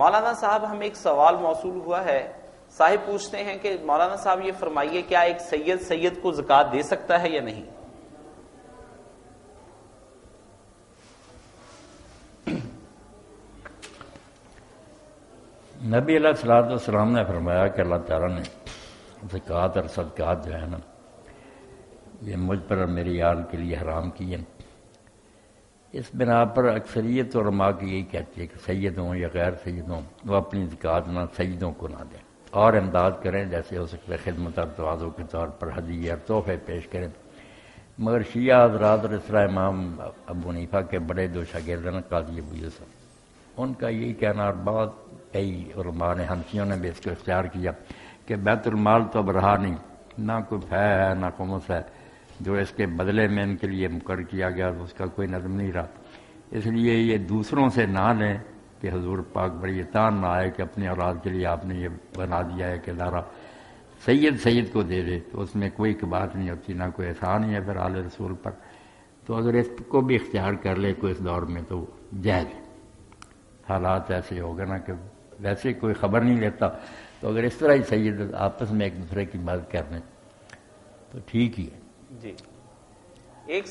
مولانا صاحب ہمیں ایک سوال موصول ہوا ہے، صاحب پوچھتے ہیں کہ مولانا صاحب یہ فرمائیے کیا ایک سید کو زکوٰۃ دے سکتا ہے یا نہیں؟ نبی علیہ الصلوۃ والسلام نے فرمایا کہ اللہ تعالیٰ نے زکوٰۃ اور صدقات جو ہے نا یہ مجھ پر اور میری آل کے لیے حرام کیے۔ اس بنا پر اکثریت علماء کی یہی کہتی ہے کہ سید ہوں یا غیر سید ہوں وہ اپنی زکوٰۃ نہ سیدوں کو نہ دیں اور امداد کریں، جیسے ہو سکتا ہے خدمت اور تواضع کے طور پر ہدیے اور تحفے پیش کریں۔ مگر شیعہ حضرات اور اس طرح امام ابو حنیفہ کے بڑے دو شاگرد ہیں قاضی ابو یوسف، ان کا یہی کہنا، اور بہت کئی علماء نے حنفیوں نے بھی اس کو اختیار کیا کہ بیت المال تو اب رہا نہیں، نہ کوئی فے ہے نہ خمس ہے، جو اس کے بدلے میں ان کے لیے مقرر کیا گیا اس کا کوئی نظم نہیں رہا۔ اس لیے یہ دوسروں سے نہ لیں کہ حضور پاک پر یہ تان نہ آئے کہ اپنی اولاد کے لیے آپ نے یہ بنا دیا ہے کہ ادارہ سید کو دے دے، تو اس میں کوئی بات نہیں ہوتی، نہ کوئی احسان ہی ہے پھر آل رسول پر۔ تو اگر اس کو بھی اختیار کر لے کوئی اس دور میں تو جائز ہے۔ حالات ایسے ہوگا نا کہ ویسے کوئی خبر نہیں لیتا، تو اگر اس طرح ہی سید آپس میں ایک دوسرے کی مدد کر لیں تو ٹھیک ہی ہے۔ جی ایک